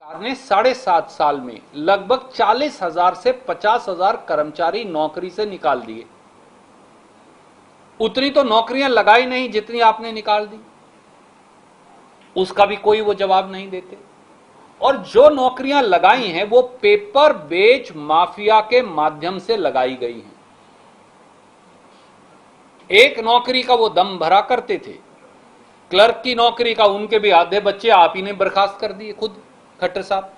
ने 7.5 साल में लगभग 40,000 से 50,000 कर्मचारी नौकरी से निकाल दिए। उतनी तो नौकरियां लगाई नहीं जितनी आपने निकाल दी, उसका भी कोई वो जवाब नहीं देते। और जो नौकरियां लगाई हैं वो पेपर बेच माफिया के माध्यम से लगाई गई हैं। एक नौकरी का वो दम भरा करते थे, क्लर्क की नौकरी का उनके भी आधे बच्चे आप ही ने बर्खास्त कर दिए, खुद खट्टर साहब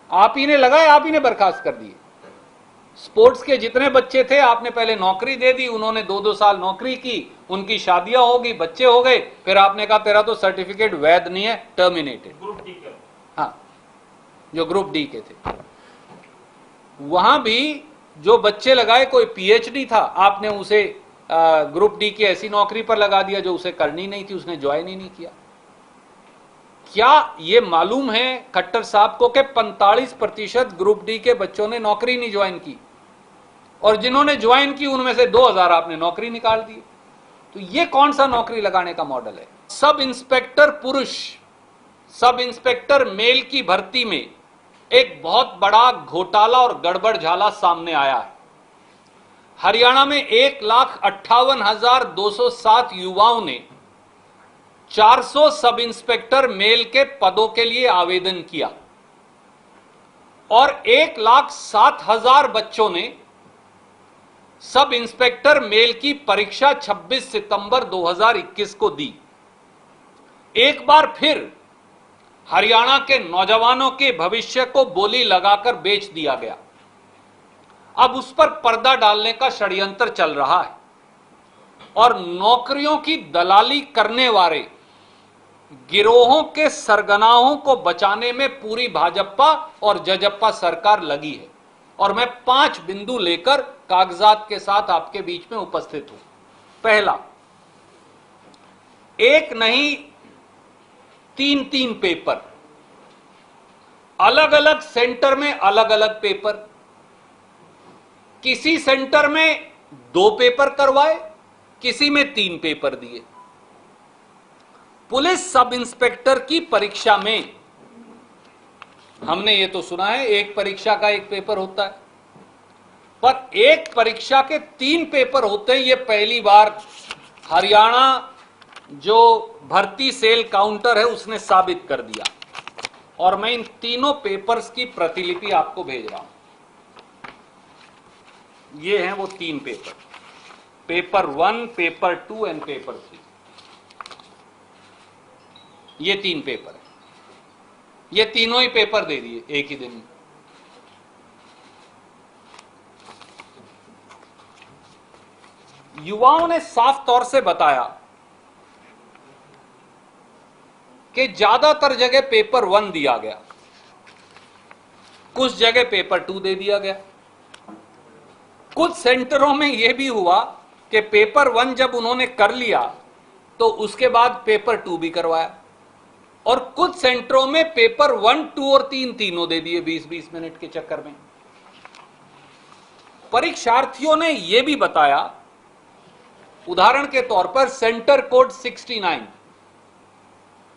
आप ही ने लगाए, आप ही ने बर्खास्त कर दिए। स्पोर्ट्स के जितने बच्चे थे आपने पहले नौकरी दे दी, उन्होंने 2-2 साल नौकरी की, उनकी शादियां होगी, बच्चे हो गए, फिर आपने कहा तेरा तो सर्टिफिकेट वैध नहीं है, टर्मिनेटेड। ग्रुप डी के, हाँ, जो ग्रुप डी के थे, वहां भी जो बच्चे लगाए कोई पीएचडी था, आपने उसे ग्रुप डी की ऐसी नौकरी पर लगा दिया जो उसे करनी नहीं थी, उसने ज्वाइन ही नहीं किया। क्या ये मालूम है खट्टर साहब को कि 45% ग्रुप डी के बच्चों ने नौकरी नहीं ज्वाइन की, और जिन्होंने ज्वाइन की उनमें से 2,000 आपने नौकरी निकाल दी। तो ये कौन सा नौकरी लगाने का मॉडल है? सब इंस्पेक्टर पुरुष, सब इंस्पेक्टर मेल की भर्ती में एक बहुत बड़ा घोटाला और गड़बड़झाला सामने आया है। हरियाणा में 1,58,207 युवाओं ने 400 सब इंस्पेक्टर मेल के पदों के लिए आवेदन किया और 1,07,000 बच्चों ने सब इंस्पेक्टर मेल की परीक्षा 26 सितंबर 2021 को दी। एक बार फिर हरियाणा के नौजवानों के भविष्य को बोली लगाकर बेच दिया गया। अब उस पर पर्दा डालने का षड्यंत्र चल रहा है और नौकरियों की दलाली करने वाले गिरोहों के सरगनाहों को बचाने में पूरी भाजपा और जजप्पा सरकार लगी है। और मैं 5 बिंदु लेकर कागजात के साथ आपके बीच में उपस्थित हूं। पहला, एक नहीं 3-3 पेपर, अलग अलग सेंटर में अलग अलग पेपर, किसी सेंटर में 2 पेपर करवाए, किसी में 3 पेपर दिए। पुलिस सब इंस्पेक्टर की परीक्षा में हमने ये तो सुना है एक परीक्षा का एक पेपर होता है, पर एक परीक्षा के 3 पेपर होते हैं। ये पहली बार हरियाणा जो भर्ती सेल काउंटर है उसने साबित कर दिया, और मैं इन तीनों पेपर्स की प्रतिलिपि आपको भेज रहा हूं। ये हैं वो 3 paper, paper 1, paper 2 and paper 3। ये 3 पेपर है, ये तीनों ही पेपर दे दिए एक ही दिन में। युवाओं ने साफ तौर से बताया कि ज्यादातर जगह पेपर 1 दिया गया, कुछ जगह पेपर 2 दे दिया गया। कुछ सेंटरों में यह भी हुआ कि पेपर 1 जब उन्होंने कर लिया तो उसके बाद पेपर 2 भी करवाया, और कुछ सेंटरों में पेपर 1, 2 और 3 तीनों दे दिए 20-20 मिनट के चक्कर में। परीक्षार्थियों ने यह भी बताया, उदाहरण के तौर पर centre code 69,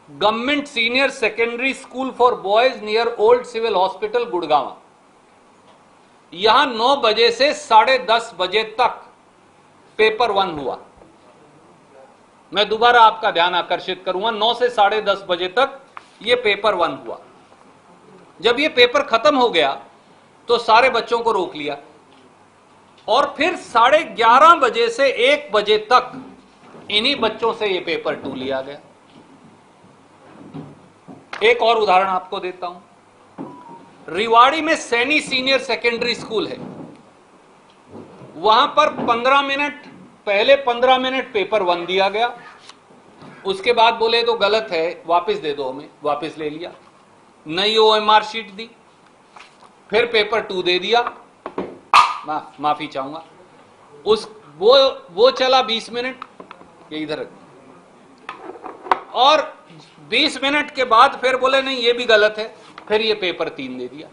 government senior secondary school for boys near old civil hospital Gurgaon, यहां 9 बजे से 10:30 बजे तक पेपर 1 हुआ। मैं दोबारा आपका ध्यान आकर्षित करूंगा, 9 से 10:30 बजे तक यह पेपर 1 हुआ। जब यह पेपर खत्म हो गया तो सारे बच्चों को रोक लिया, और फिर 11:30 बजे से 1 बजे तक इन्हीं बच्चों से यह पेपर 2 लिया गया। एक और उदाहरण आपको देता हूं, रिवाड़ी में सैनी सीनियर सेकेंडरी स्कूल है, वहां पर 15 मिनट पहले 15 मिनट पेपर 1 दिया गया, उसके बाद बोले तो गलत है वापस दे दो हमें, वापस ले लिया, नई ओएमआर शीट दी, फिर पेपर 2 दे दिया, माफी चाहूंगा, वो चला 20 मिनट, ये इधर, और 20 मिनट के बाद फिर बोले नहीं ये भी गलत है, फिर ये पेपर 3 दे दिया।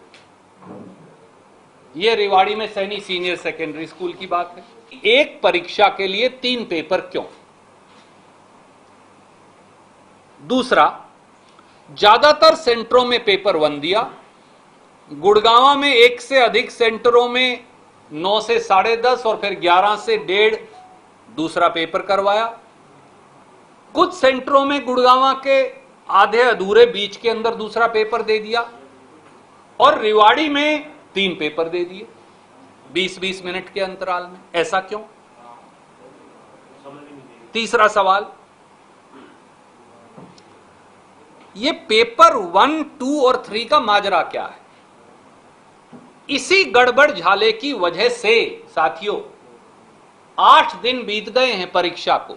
ये रेवाड़ी में सैनी सीनियर सेकेंडरी स्कूल की बात है। एक परीक्षा के लिए 3 पेपर क्यों? दूसरा, ज्यादातर सेंटरों में पेपर 1 दिया, गुड़गांव में 1 से अधिक सेंटरों में 9 से 10:30 और फिर 11 से 1:30 दूसरा पेपर करवाया। कुछ सेंटरों में गुड़गांव के आधे अधूरे बीच के अंदर दूसरा पेपर दे दिया और रेवाड़ी में 3 पेपर दे दिए 20-20 मिनट के अंतराल में। ऐसा क्यों? तीसरा सवाल, ये पेपर 1, 2 और 3 का माजरा क्या है? इसी गड़बड़ झाले की वजह से साथियों 8 दिन बीत गए हैं परीक्षा को।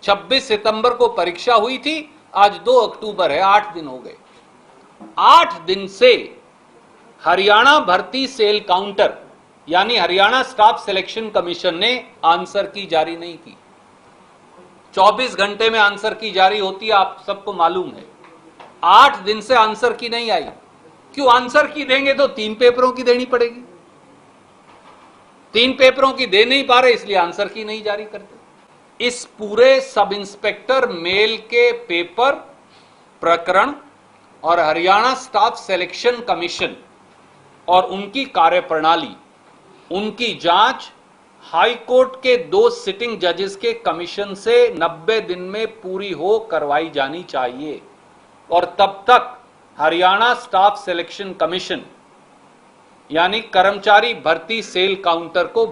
26 सितंबर को परीक्षा हुई थी, आज 2 अक्टूबर है, 8 दिन हो गए। 8 दिन से हरियाणा भर्ती सेल काउंटर यानी हरियाणा स्टाफ सिलेक्शन कमीशन ने आंसर की जारी नहीं की। 24 घंटे में आंसर की जारी होती है, आप सबको मालूम है। 8 दिन से आंसर की नहीं आई। क्यों? आंसर की देंगे तो 3 पेपरों की देनी पड़ेगी। 3 पेपरों की दे नहीं पा रहे, इसलिए आंसर की नहीं जारी करते। इस पूरे सब इंस्पेक्टर मेल के पेपर प्रकरण और हरियाणा स्टाफ सिलेक्शन कमीशन और उनकी कार्यप्रणाली, उनकी जांच हाई कोर्ट के 2 सिटिंग जजेस के कमीशन से 90 दिन में पूरी हो करवाई जानी चाहिए। और तब तक हरियाणा स्टाफ सिलेक्शन कमीशन यानी कर्मचारी भर्ती सेल काउंटर को